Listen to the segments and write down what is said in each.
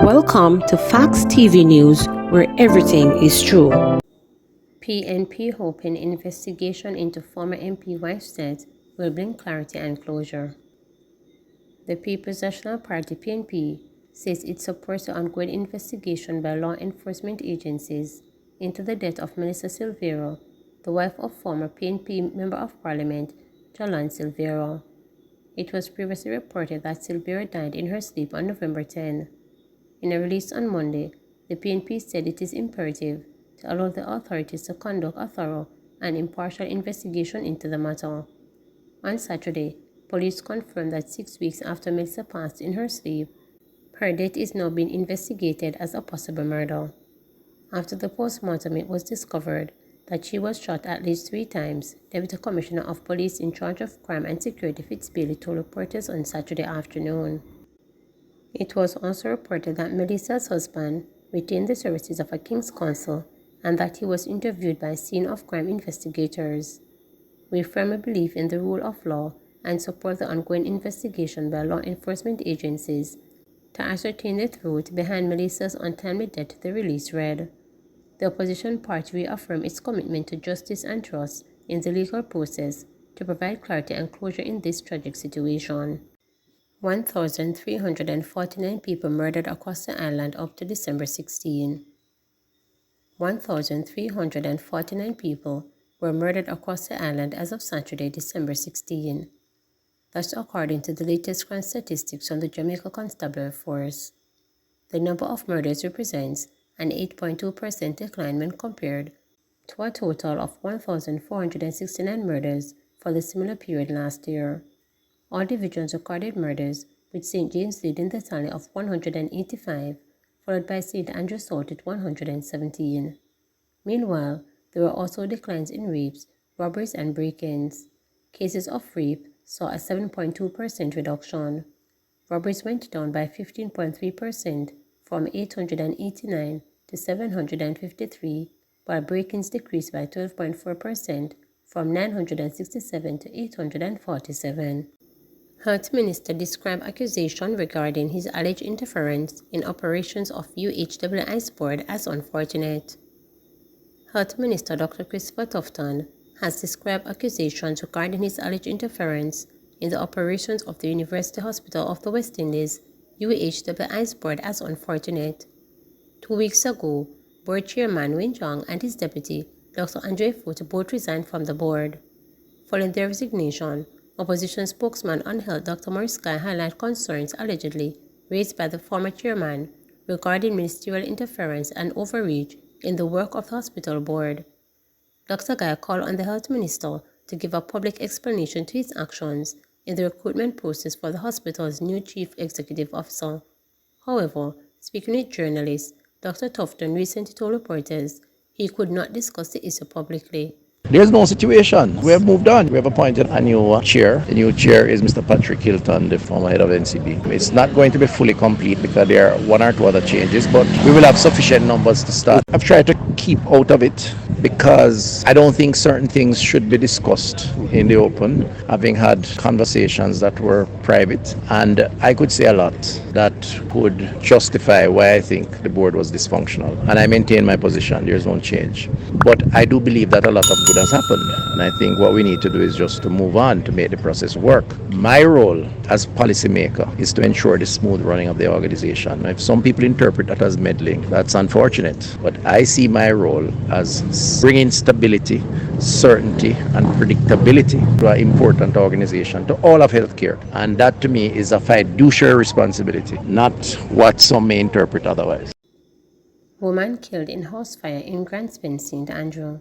Welcome to Facts TV News, where everything is true. PNP hoping investigation into former MP Wste will bring clarity and closure. The People's National Party (PNP) says it supports the ongoing investigation by law enforcement agencies into the death of Melissa Silvero, the wife of former PNP Member of Parliament Jalan Silvero. It was previously reported that Silvero died in her sleep on November 10. In a release on Monday, the PNP said it is imperative to allow the authorities to conduct a thorough and impartial investigation into the matter. On Saturday, police confirmed that 6 weeks after Melissa passed in her sleep, her death is now being investigated as a possible murder. After the postmortem, it was discovered that she was shot at least 3 times, Deputy Commissioner of Police in charge of Crime and Security Fitzbailey told reporters on Saturday afternoon. It was also reported that Melissa's husband retained the services of a King's Counsel and that he was interviewed by scene of crime investigators. We firmly believe in the rule of law and support the ongoing investigation by law enforcement agencies to ascertain the truth behind Melissa's untimely death, the release read. The opposition party reaffirmed its commitment to justice and trust in the legal process to provide clarity and closure in this tragic situation. 1,349 people murdered across the island up to December 16. 1,349 people were murdered across the island as of Saturday, December 16. That's according to the latest crime statistics from the Jamaica Constabulary Force. The number of murders represents an 8.2% decline when compared to a total of 1,469 murders for the similar period last year. All divisions recorded murders, with St. James leading the tally of 185, followed by St. Andrew South at 117. Meanwhile, there were also declines in rapes, robberies, and break-ins. Cases of rape saw a 7.2% reduction. Robberies went down by 15.3% from 889 to 753, while break-ins decreased by 12.4% from 967 to 847. Health Minister described accusation regarding his alleged interference in operations of UHWI's board as unfortunate. Health Minister Dr. Christopher Tufton has described accusations regarding his alleged interference in the operations of the University Hospital of the West Indies, UHWI's board as unfortunate. 2 weeks ago, board chairman Win Jong and his deputy, Dr. Andre Foot, both resigned from the board. Following their resignation, opposition spokesman on health Dr. Maurice Guy highlighted concerns allegedly raised by the former chairman regarding ministerial interference and overreach in the work of the hospital board. Dr. Guy called on the health minister to give a public explanation to his actions in the recruitment process for the hospital's new chief executive officer. However, speaking with journalists, Dr. Tufton recently told reporters he could not discuss the issue publicly. There's no situation. We have moved on. We have appointed a new chair. The new chair is Mr. Patrick Hilton, the former head of NCB. It's not going to be fully complete because there are 1 or 2 other changes, but we will have sufficient numbers to start. I've tried to keep out of it because I don't think certain things should be discussed in the open, having had conversations that were private. And I could say a lot that could justify why I think the board was dysfunctional. And I maintain my position. There's no change. But I do believe that a lot of good has happened. And I think what we need to do is just to move on to make the process work. My role as policymaker is to ensure the smooth running of the organization. If some people interpret that as meddling, that's unfortunate. But I see my role as bringing stability, certainty, and predictability to an important organization, to all of healthcare. And that to me is a fiduciary responsibility, not what some may interpret otherwise. Woman killed in house fire in Granspin, St. Andrew.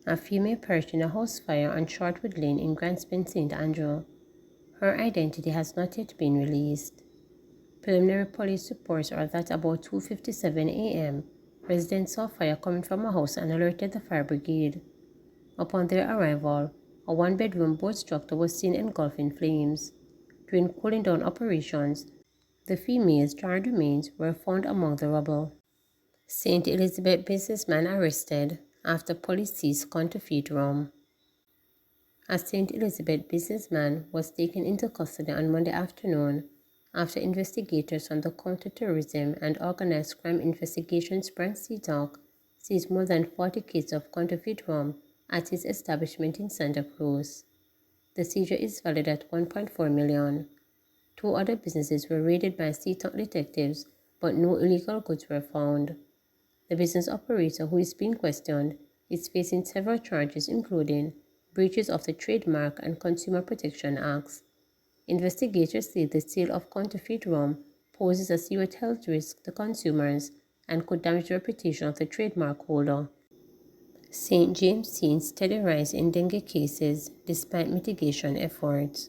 A female perished in a house fire on Shortwood Lane in Granspin, St. Andrew. Her identity has not yet been released. Preliminary police reports are that about 2:57 a.m., residents saw fire coming from a house and alerted the fire brigade. Upon their arrival, a 1-bedroom boat structure was seen engulfed in flames. During cooling down operations, the female's charred remains were found among the rubble. St. Elizabeth businessman arrested after police seized counterfeit rum. A St. Elizabeth businessman was taken into custody on Monday afternoon after investigators from the Counterterrorism and Organized Crime Investigations Branch CTOC seized more than 40 cases of counterfeit rum at his establishment in Santa Cruz. The seizure is valued at $1.4 million. 2 other businesses were raided by CTOC detectives, but no illegal goods were found. The business operator, who is being questioned, is facing several charges including breaches of the Trademark and Consumer Protection Acts. Investigators say the sale of counterfeit rum poses a serious health risk to consumers and could damage the reputation of the trademark holder. St. James seen steady rise in dengue cases despite mitigation efforts.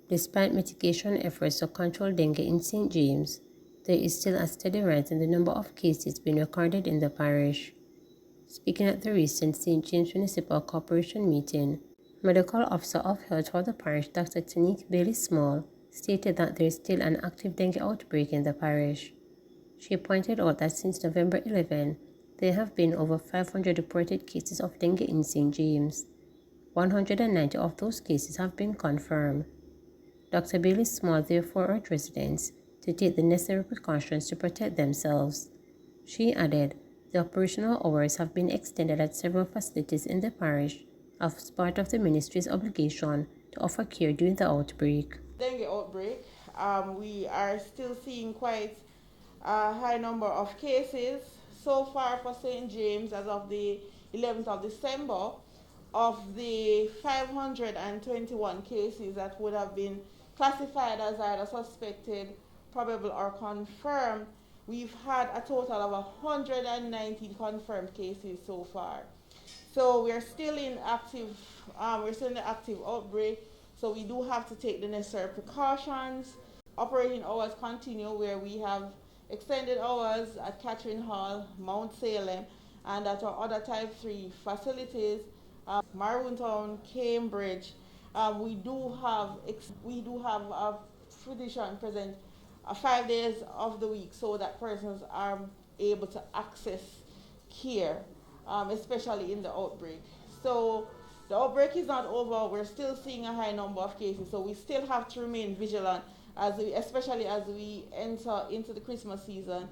Despite mitigation efforts to control dengue in St. James, there is still a steady rise in the number of cases being recorded in the parish. Speaking at the recent St. James Municipal Corporation meeting, Medical Officer of Health for the parish, Dr. Tanique Bailey-Small, stated that there is still an active dengue outbreak in the parish. She pointed out that since November 11, there have been over 500 reported cases of dengue in St. James. 190 of those cases have been confirmed. Dr. Bailey-Small therefore urged residents to take the necessary precautions to protect themselves. She added, the operational hours have been extended at several facilities in the parish as part of the ministry's obligation to offer care during the outbreak. Dengue outbreak, we are still seeing quite a high number of cases. So far for St. James, as of the 11th of December, of the 521 cases that would have been classified as either suspected, probable, or confirmed, we've had a total of 190 confirmed cases so far. So we're still in the active outbreak. So we do have to take the necessary precautions. Operating hours continue where we have extended hours at Catherine Hall, Mount Salem, and at our other Type 3 facilities, Maroontown, Cambridge. We do have a physician present 5 days of the week so that persons are able to access care, especially in the outbreak. So the outbreak is not over. We're still seeing a high number of cases, so we still have to remain vigilant, especially as we enter into the Christmas season.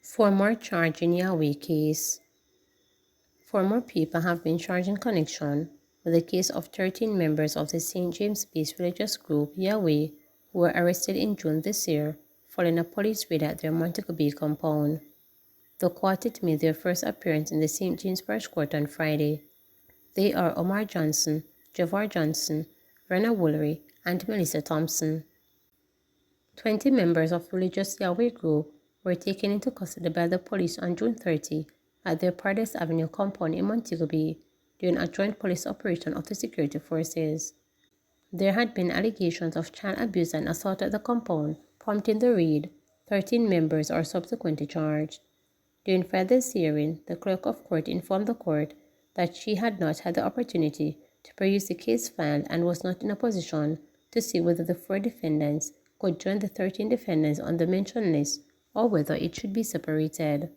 4 more charged in Yahweh case. 4 more people have been charged in connection with the case of 13 members of the St. James-based religious group Yahweh who were arrested in June this year following a police raid at their Montego Bay compound. The quartet made their first appearance in the St. James Parish Court on Friday. They are Omar Johnson, Javar Johnson, Rena Woolery, and Melissa Thompson. 20 members of the religious Yahweh group were taken into custody by the police on June 30 at their Paradise Avenue compound in Montego Bay during a joint police operation of the security forces. There had been allegations of child abuse and assault at the compound, prompting the raid. 13 members are subsequently charged. During Friday's hearing, the clerk of court informed the court that she had not had the opportunity to peruse the case file and was not in a position to see whether the 4 defendants could join the 13 defendants on the mentioned list or whether it should be separated.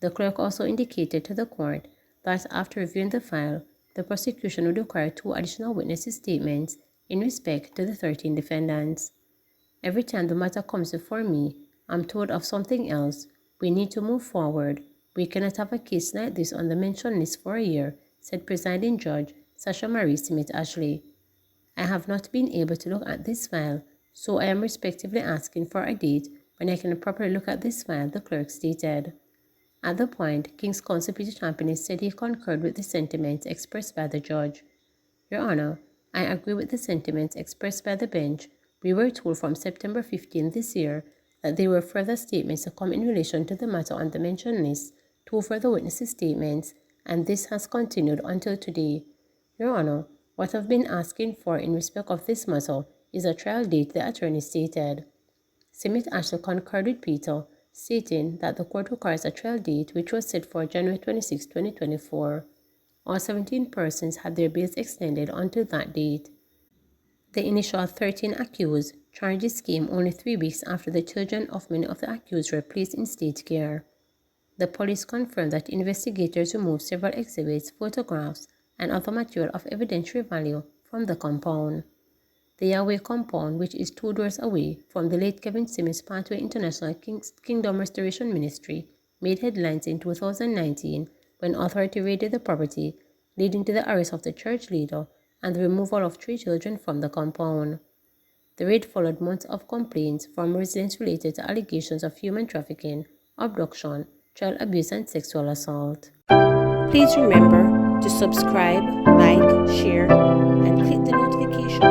The clerk also indicated to the court that after reviewing the file, the prosecution would require 2 additional witnesses' statements in respect to the 13 defendants. Every time the matter comes before me, I'm told of something else. We need to move forward. We cannot have a case like this on the mentioned list for a year, said Presiding Judge Sasha Marie Smith Ashley. I have not been able to look at this file, so I am respectively asking for a date when I can properly look at this file, the clerk stated. At the point, King's Counsel Peter Champagny said he concurred with the sentiments expressed by the judge. Your Honor, I agree with the sentiments expressed by the bench. We were told from September 15 this year that there were further statements to come in relation to the matter on the mentioned list, 2 further witnesses' statements, and this has continued until today. Your Honor, what I've been asking for in respect of this matter is a trial date, the attorney stated. Smith Ashley concurred with Peter, stating that the court requires a trial date which was set for January 26, 2024. All 17 persons had their bails extended until that date. The initial 13 accused charges came only 3 weeks after the children of many of the accused were placed in state care. The police confirmed that investigators removed several exhibits, photographs, and other material of evidentiary value from the compound. The Yahweh compound, which is 2 doors away from the late Kevin Simmons Pathway International Kingdom Restoration Ministry, made headlines in 2019 when authority raided the property, leading to the arrest of the church leader and the removal of 3 children from the compound. The raid followed months of complaints from residents related to allegations of human trafficking, abduction, child abuse, and sexual assault. Please remember to subscribe, like, share, and click the notification